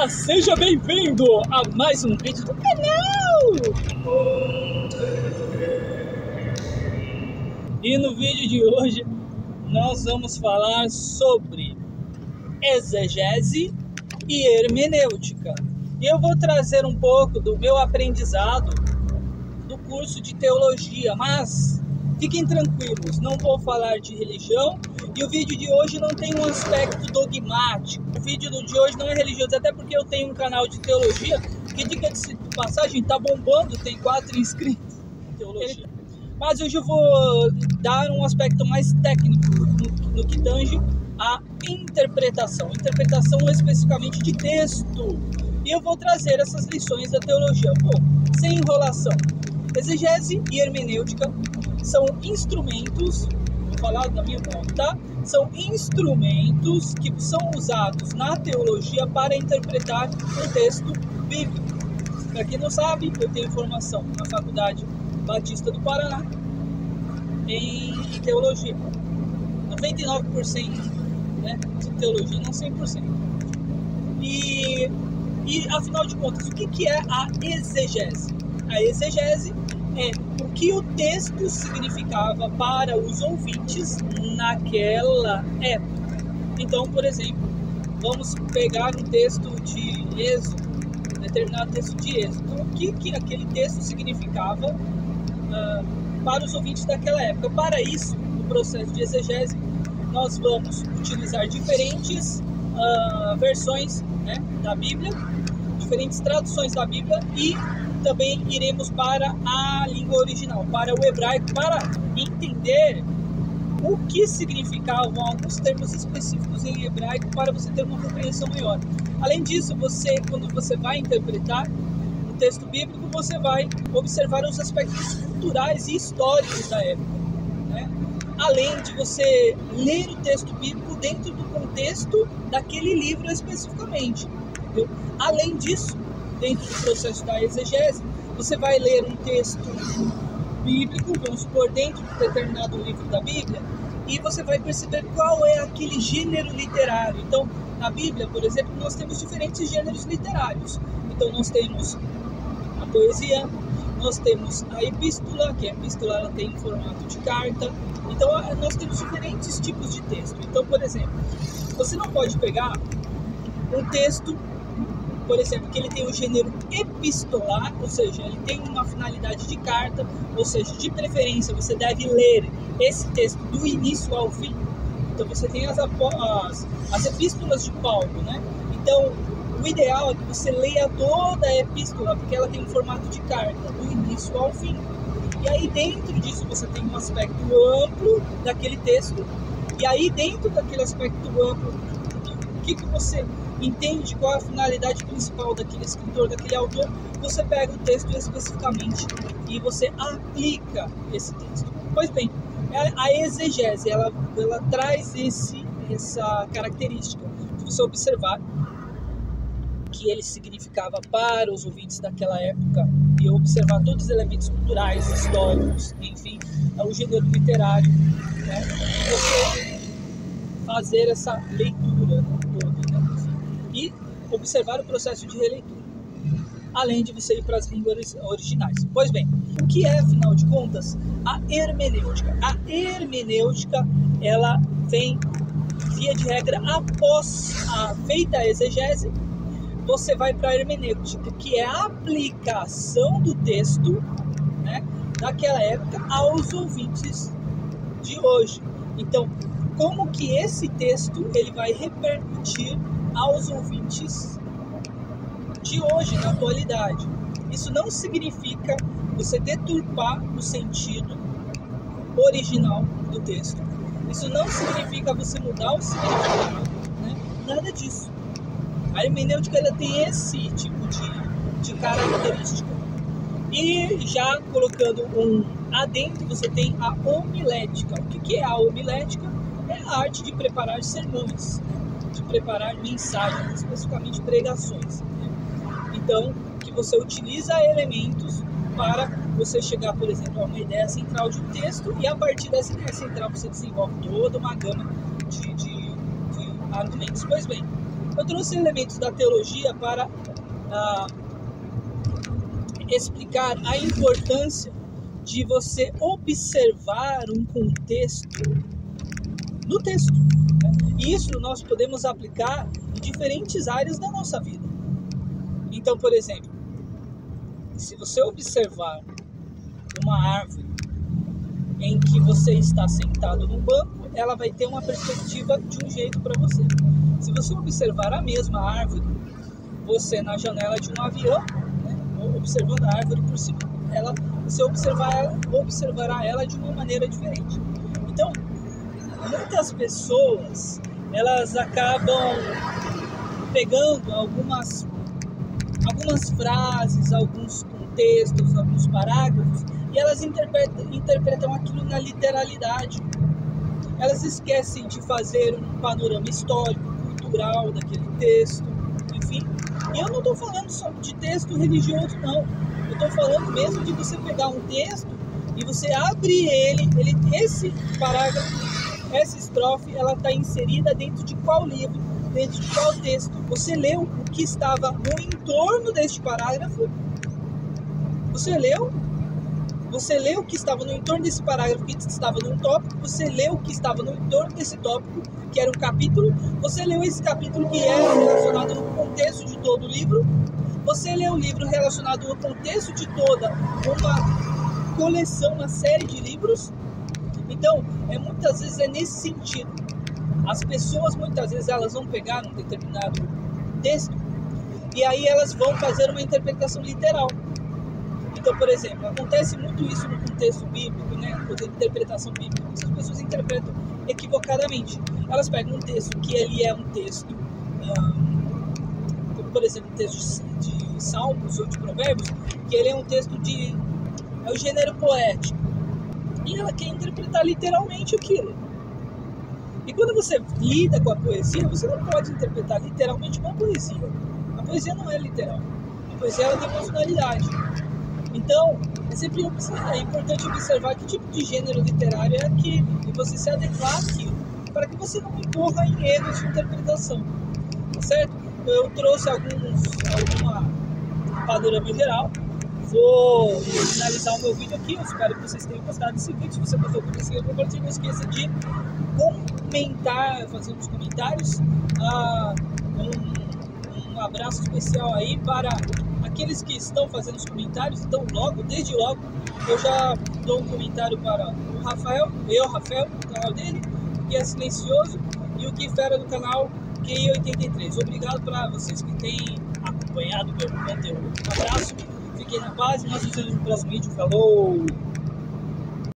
Olá, seja bem-vindo a mais um vídeo do canal! E no vídeo de hoje nós vamos falar sobre exegese e hermenêutica. E eu vou trazer um pouco do meu aprendizado do curso de teologia, mas fiquem tranquilos, não vou falar de religião e o vídeo de hoje não tem um aspecto dogmático. O vídeo de hoje não é religioso, até porque eu tenho um canal de teologia que, diga de passagem, tá bombando, tem 4 inscritos em teologia. Mas hoje eu vou dar um aspecto mais técnico no que tange a interpretação especificamente de texto. E eu vou trazer essas lições da teologia. Bom, sem enrolação, exegese e hermenêutica são instrumentos, vou falar da minha mão, tá? São instrumentos que são usados na teologia para interpretar um texto bíblico. Para quem não sabe, eu tenho formação na Faculdade Batista do Paraná em teologia. 99%, né, de teologia, não 100%. E afinal de contas, o que é a exegese? A exegese é o que o texto significava para os ouvintes naquela época. Então, por exemplo, vamos pegar um texto de Êxodo, um determinado texto de Êxodo. Então, o que aquele texto significava para os ouvintes daquela época? Para isso, no processo de exegese, nós vamos utilizar diferentes versões, né, da Bíblia, diferentes traduções da Bíblia, e também iremos para a língua original, para o hebraico, para entender o que significavam alguns termos específicos em hebraico, para você ter uma compreensão maior. Além disso, quando você vai interpretar o texto bíblico, você vai observar os aspectos culturais e históricos da época, né? Além de você ler o texto bíblico dentro do contexto daquele livro especificamente, entendeu? Além disso, dentro do processo da exegese, você vai ler um texto bíblico, vamos supor, dentro de um determinado livro da Bíblia, e você vai perceber qual é aquele gênero literário. Então, na Bíblia, por exemplo, nós temos diferentes gêneros literários. Então, nós temos a poesia, nós temos a epístola, que a epístola ela tem formato de carta. Então, nós temos diferentes tipos de texto. Então, por exemplo, você não pode pegar um texto, por exemplo, que ele tem o gênero epistolar, ou seja, ele tem uma finalidade de carta, ou seja, de preferência você deve ler esse texto do início ao fim. Então você tem as epístolas de Paulo, né? Então o ideal é que você leia toda a epístola, porque ela tem um formato de carta, do início ao fim. E aí dentro disso você tem um aspecto amplo daquele texto, e aí dentro daquele aspecto amplo, o que você entende, qual é a finalidade principal daquele escritor, daquele autor, você pega o texto especificamente e você aplica esse texto. Pois bem, a exegese, ela traz essa característica de você observar que ele significava para os ouvintes daquela época e observar todos os elementos culturais, históricos, enfim, o gênero literário, né? Você fazer essa leitura toda, né? E observar o processo de releitura, além de você ir para as línguas originais. Pois bem, o que é, afinal de contas, a hermenêutica? A hermenêutica, ela vem, via de regra, após a feita a exegese, você vai para a hermenêutica, que é a aplicação do texto, né, daquela época aos ouvintes de hoje. Então, como que esse texto ele vai repercutir aos ouvintes de hoje, na atualidade? Isso não significa você deturpar o sentido original do texto. Isso não significa você mudar o significado, né? Nada disso. A hermenêutica ela tem esse tipo de característica. E já colocando um adendo, você tem a homilética. O que é a homilética? É a arte de preparar sermões, de preparar mensagens, especificamente pregações, né? Então, que você utiliza elementos para você chegar, por exemplo, a uma ideia central de um texto, e a partir dessa ideia central você desenvolve toda uma gama de argumentos. Pois bem, Eu trouxe elementos da teologia para explicar a importância de você observar um contexto no texto. E isso nós podemos aplicar em diferentes áreas da nossa vida. Então, por exemplo, se você observar uma árvore em que você está sentado num banco, ela vai ter uma perspectiva de um jeito para você. Se você observar a mesma árvore, você na janela de um avião, né, observando a árvore por cima, você observará ela de uma maneira diferente. Então, muitas pessoas, elas acabam pegando algumas frases, alguns contextos, alguns parágrafos, e elas interpretam aquilo na literalidade. Elas esquecem de fazer um panorama histórico, cultural daquele texto, enfim. E eu não estou falando só de texto religioso, não. Eu estou falando mesmo de você pegar um texto e você abre esse parágrafo, essa estrofe, ela está inserida dentro de qual livro, dentro de qual texto. Você leu o que estava no entorno deste parágrafo? Você leu o que estava no entorno desse parágrafo, que estava num tópico? Você leu o que estava no entorno desse tópico, que era um capítulo? Você leu esse capítulo que era relacionado no contexto de todo o livro? Você leu o livro relacionado no contexto de toda uma coleção, uma série de livros? Então, muitas vezes é nesse sentido. As pessoas, muitas vezes, elas vão pegar um determinado texto e aí elas vão fazer uma interpretação literal. Então, por exemplo, acontece muito isso no contexto bíblico, né? Na interpretação bíblica. As pessoas interpretam equivocadamente. Elas pegam um texto que ele é um texto, como por exemplo, um texto de Salmos ou de Provérbios, que ele é um texto é o gênero poético. E ela quer interpretar literalmente aquilo. E quando você lida com a poesia, você não pode interpretar literalmente uma poesia. A poesia não é literal. A poesia ela tem personalidade. Então, é importante observar que tipo de gênero literário é aquele e você se adequar àquilo, para que você não incorra em erros de interpretação, tá certo? Eu trouxe alguma panorama geral. Vou finalizar o meu vídeo aqui. Eu espero que vocês tenham gostado desse vídeo. Se você gostou, compartilhe. Não esqueça de comentar, fazer uns comentários. Um abraço especial aí para aqueles que estão fazendo os comentários. Então, desde logo, eu já dou um comentário para o Rafael, no canal dele, que é silencioso, e o Gui Fera do canal QI83. Obrigado para vocês que têm acompanhado o meu conteúdo. Um abraço, fiquem na paz e nós nos vemos no próximo vídeo. Falou!